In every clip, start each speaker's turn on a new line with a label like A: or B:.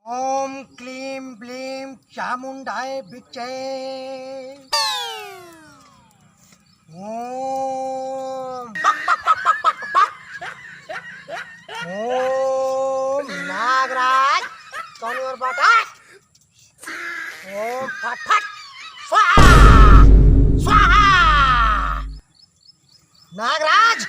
A: ओम क्लीं ब्लीं चामुंडाय विच्चे। ओम नागराज कौन और बाटा। ओम फट फट स्वाहा स्वाहा। नागराज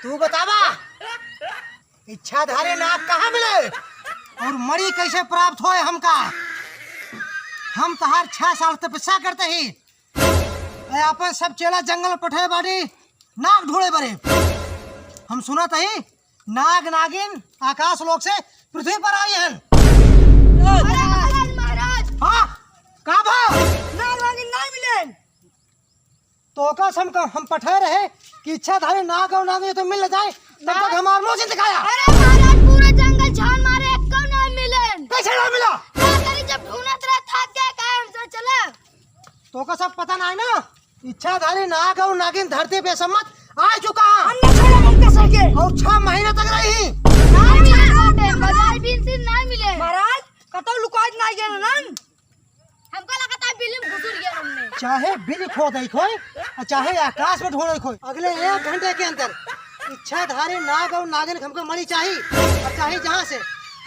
A: तू बतावा इच्छाधारी नाग कहाँ मिले और मणि कैसे प्राप्त होए हमका। हम तहार 6 साल तपस्या करते ही अपन सब चेला जंगल में पठे बाड़ी नाग ढूंढे बरे। हम सुनत ही नाग नागिन आकाश लोक से पृथ्वी पर आई हैं।
B: महाराज
A: हाँ कहाँ भा
B: नाग नागिन नहीं मिले।
A: तो का हम पठे रहे कि इच्छाधारी नाग और नागिन तो मिल जाए तब तक हमार मुंह से दिखाया।
B: अरे महाराज पूरा जंगल छान मारे क्यों नहीं मिले।
A: कैसे नहीं मिला।
B: जब ढूंढत रहे थक गए कहे हमसे चले।
A: तो का सब पता नहीं ना इच्छाधारी नाग और नागिन धरती पे सम्मत आ चुका।
B: हमने छोड़ा उनके सके
A: और 6 महीने तक रही
B: बाजार भी इनसे नहीं मिले। महाराज कतो लुकाज नहीं गए नन। हमको लगा था बिल में घुस गए हमने।
A: चाहे बिल खो गई खोई और चाहे आकाश में ढूंढ खोई अगले 1 घंटे के अंदर इच्छाधारी नाग और नागिन हमको मणि चाहिए और चाहे जहाँ से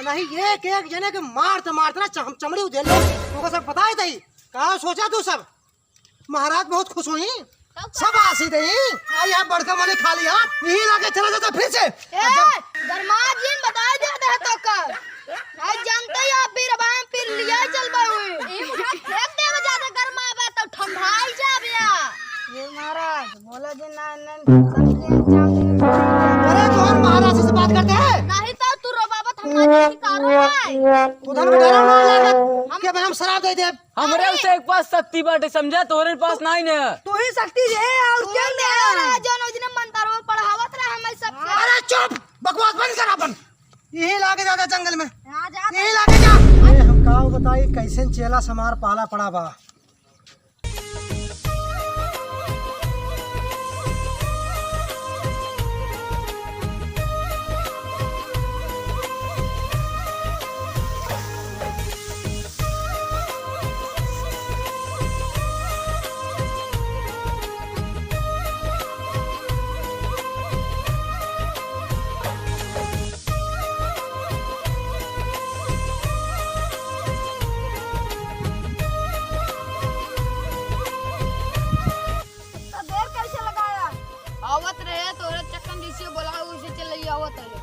A: नहीं एक एक जने के मारते मारते ना हम चमड़ी उधेल लो तो सब बताए दई। कहा सोचा तू सब महाराज बहुत खुश हुई सब आसी दई आई आप बड़का मणि खा लिया यही लाके चला जाता फिर से।
B: दरमाद जी बता देते हैं तो कर नहीं जानते ही आप फिर बाम फिर लिया चल बा हुई ये महाराज फेंक दे में ज्यादा गर्मा बा तो ठंडाई जाबे। ये महाराज बोला जी ना
A: अरे तो हम महाराज से बात करते हैं
B: नहीं तो तू रो बाबा हमारे शिकारो है
A: उधर में डरा ना लागत कि हम शराब दे दे।
C: हमरे से एक पास शक्ति बाटे समझा तोरे पास नहीं ने
B: तू ही शक्ति है और क्या ने जो नो दिन मंत्र पढ़ावत रहा हम सब।
A: अरे चुप बकवास बंद कर अपन यही लाके जाता जंगल में
B: हां जा
A: यही लाके जा। ये हम का बताई कैसे चेला समार पाला पड़ा बा।
B: आवत रहे तोरे चक्कन दिसी बोला उसे चल लिया आवत रहे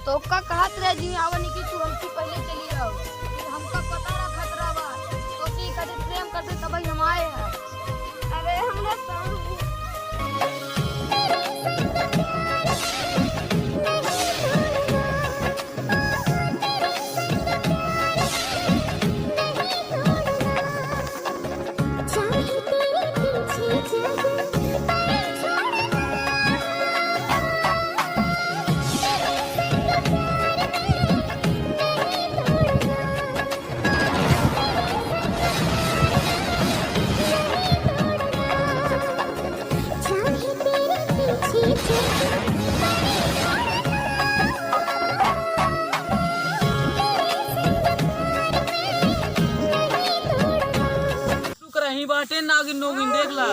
B: तो का कहत रहे जी आवनी की तू हमसे पहले चली आओ फिर हमका पता रहा खतरा बा तो की कदे प्रेम करते तब हम आए हैं। अरे हमने
C: रही बाटे नागिन नोगिन देख ला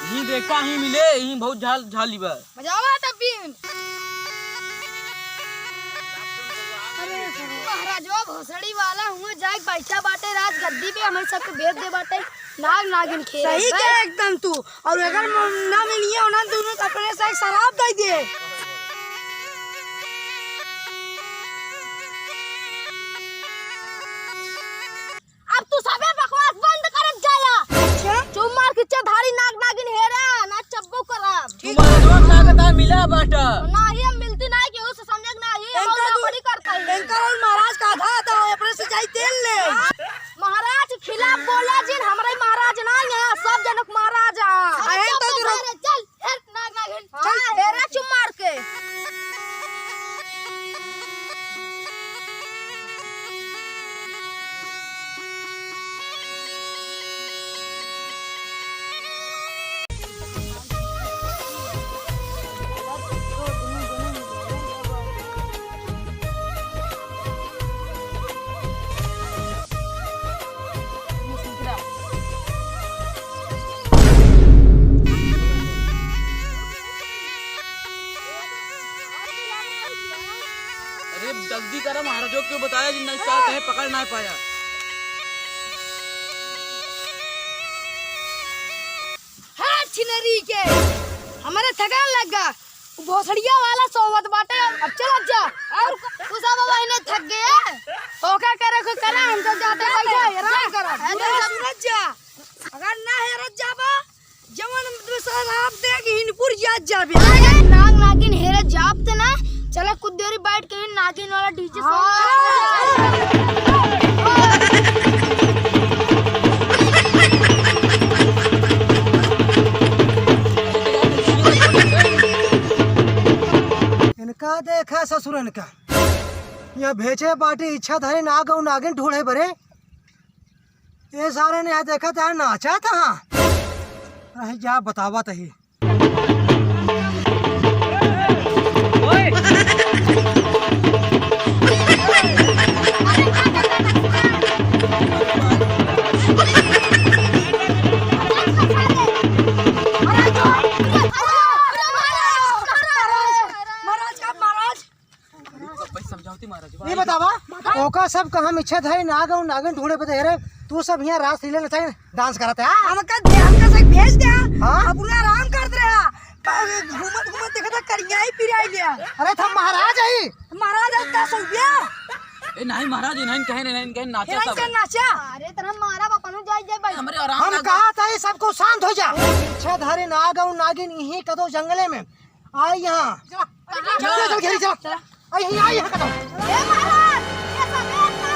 C: ही देखा ही मिले ही बहुत झाली बा
B: मजावा तब भी। अरे महाराज वो भोसड़ी वाला हुए जाए बैठा बाटे राज गद्दी पे हमें सबके भेज दे बाटे नाग नागिन खेल सही के एकदम तू और अगर ना मिलिए उन्हें दोनों अपने से शराब दे दे। अब तू सबे बकवास बंद करत जाला। अच्छा चुप मार के धारी नाग नागिन हेरा ना चब्बू करब
C: तुम्हारा दोस्त लागता मिला बाटा
B: ना ही हम मिलती नहीं कि उसे समझ ना ही हम बड़ी करता है। इनकर महाराज का आधा था अपने से जाई तेल ले महाराज खिलाफ बोला जिन हमरे महाराज ना है सब जनक महाराज है तो चल हेर नाग नागिन चल हेरा चुप मार के।
C: क्यों बताया जिन नहीं साल कहीं पकड़ ना पाया।
B: हाँ छिनरी के हमारे थकान लगा भोसड़िया वाला सोवत बाटे अब चल जा और तू सब बाबा इन्हें थक गए तो क्या करे कोई करा हम तो जाते बैठे हैरान करा सूरज जा अगर ना हेरत जाबा जवन दूसरा आप देख हिनपुर जात जाबे नाग नागिन हेरत जाबते ना चला कुछ देरी बैठ के नागिन वाला डीजे
A: इनका देखा ससुर इनका यह भेजे पार्टी इच्छाधारी नाग और नागिन ढूंढे बरे ये सारे ने यहाँ देखा था नाचा था अरे जा बतावा तही ये बतावा ओका सब का हम इच्छाधारी नाग और नागिन ढूंढे बते रे तू सब यहाँ रास लीले नचाए डांस करते हैं
B: हमका से भेज दे अब पूरा आराम कर दे घूमत घूमत देखा था करिया ही पिराई लिया
A: अरे थम महाराज आई
B: महाराज का सो गया
C: ए नहीं महाराज नहीं कहे नाचा सब
B: नाचा अरे तेरा मारा बापा नु जाई जाई भाई
C: हमरे आराम
A: हम कहा था ये सबको शांत हो जा इच्छाधारी नाग और नागिन यहीं कदो जंगले में आई यहाँ चल घेरी चल आई यहाँ कदो
B: ए महाराज ये सब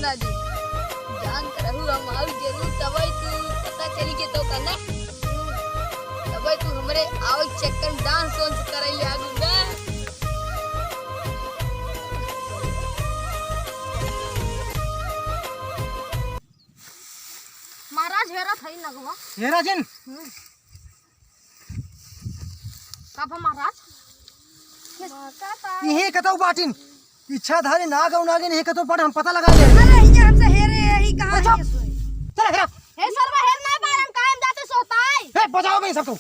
B: जान करहु हम आउ जरूर तबई तू पता चली के तो करना तबई तू हमरे आउ चक्कर डांस वांस करैले आगू ना महाराज हेरा थई नगवा
A: हेरा जिन
B: काफा महाराज
A: यहीं कतो बाटिन इच्छाधारी नाग और नागिन यहीं कतो पड़ हम पता लगा ले
B: अरे ये हमसे हेरे यही कहां है
A: चल हेरा
B: हे सरवा हेर ना बारम कायम जाते सोता है
A: ए बजाओ मैं सबको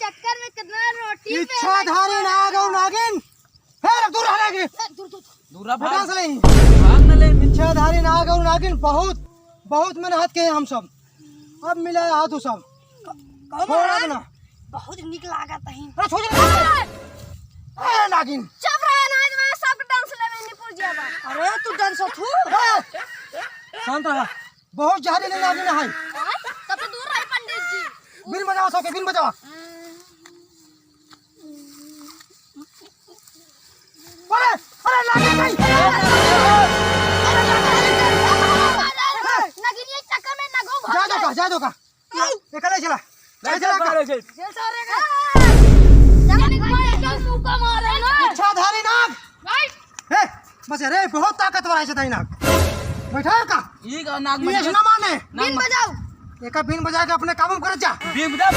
B: चक्कर में कितना रोटी
A: इच्छाधारी नाग और नागिन फिर दूर हटेगी
C: दूर
A: डांस ले
C: भाग न ले
A: इच्छाधारी नाग और नागिन बहुत बहुत मेहनत के हम सब अब मिला हाथ सब छोड़ा देना
B: बहुत निक लागत है
A: अरे छोड़ दे ए नागिन
B: चुप रह ना मैं सब डांस लेवे नहीं पूछ जाबा अरे तू डांस थू
A: शांत रहा बहुत जहरीले नागिन है
B: तब तो दूर रही पंडित जी
A: बिन बजाओ सके बिन बजाओ अरे अरे नागिन भाई
B: नगिन ये चक्कर में ना गो
A: जा दो का निकले चला चला
B: जेल सारे का जाने को एकदम मुंह का मारे ना
A: इच्छाधारी नाग
B: राइट
A: ए बस रे बहुत ताकतवर है इच्छाधारी नाग बैठा का
C: ये का नाग
A: ये ना माने
B: बिन बजाओ
A: एक बिन बजा के अपने काबू कर जा
C: बीम बजा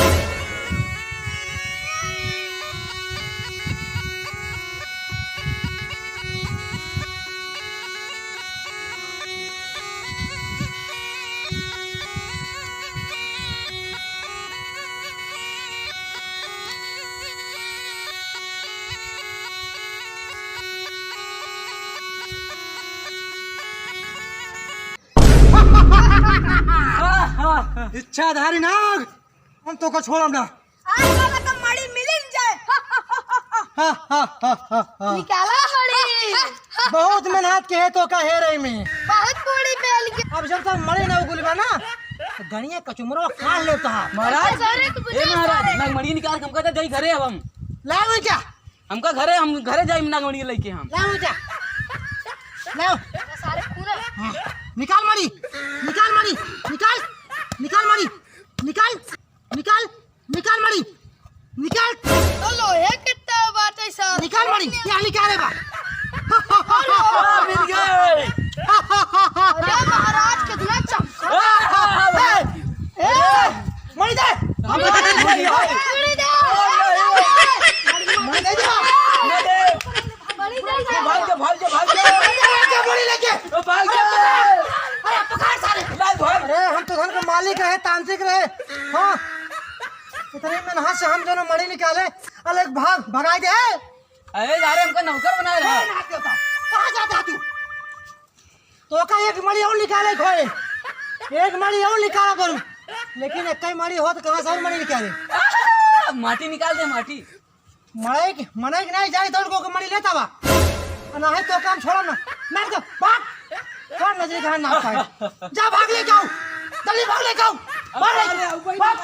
A: इच्छाधारी नाग हम तो को छोड़म ना
B: आज बाबा तो मड़ी मिलिन जाए निकाला हड़ी
A: बहुत मेहनत के है तो का है रही में
B: बहुत बड़ी बेल के
A: अब जब तक मरे ना उगुलबा ना तो गणिया कचुमरो खा लेता है
C: महाराज
B: सारे को
C: ए महाराज नागमणि निकाल हमका तो जाई घरे अब हम
A: लाओ क्या
C: हमका घरे हम घरे जाई नागमणि लेके हम
A: लाओ क्या लाओ
B: सारे पूरे
A: निकाल मड़ी, निकाल मड़ी, निकाल, निकाल मड़ी, निकाल, निकाल, निकाल मड़ी, निकाल,
B: तो लोहे कितना बात है सर
A: निकाल मड़ी, यहाँ निकाले बा।
C: मिल गए।
B: अरे महाराज कितना चमका
A: मड़ी दे,
B: मणि दे
A: मड़ी दे दो।
B: मणि दे
C: भाग जा भाग जा भाग जा।
A: क्या मड़ी लेके?
C: भाग जा।
A: अरे पकड़ साले।
C: भाग।
A: अरे हम तो धन के मालिक रहे, तांत्रिक रहे, हाँ। इतने मेहनत से हम दोनों मड़ी निकाले, अलग भाग भगाई दे।
C: अरे यार हमका नौकर बना रहा है।
A: कहाँ जाता तू? तो का एक मड़ी और निकाले खोए, एक मड़ी और निकाला करूं, लेकिन एक ही मड़ी हो तो कहाँ से और मड़ी निकाले?
C: माटी निकाल दे माटी।
A: मड़े नहीं जाए तो उनको मड़ी लेता बा, ना है तो काम छोड़ो ना, मार दो, भाग, कौन नजर कहाँ ना पाए, जा भाग ले जाओ, जल्दी भाग ले जाओ, भाग ले, भाग।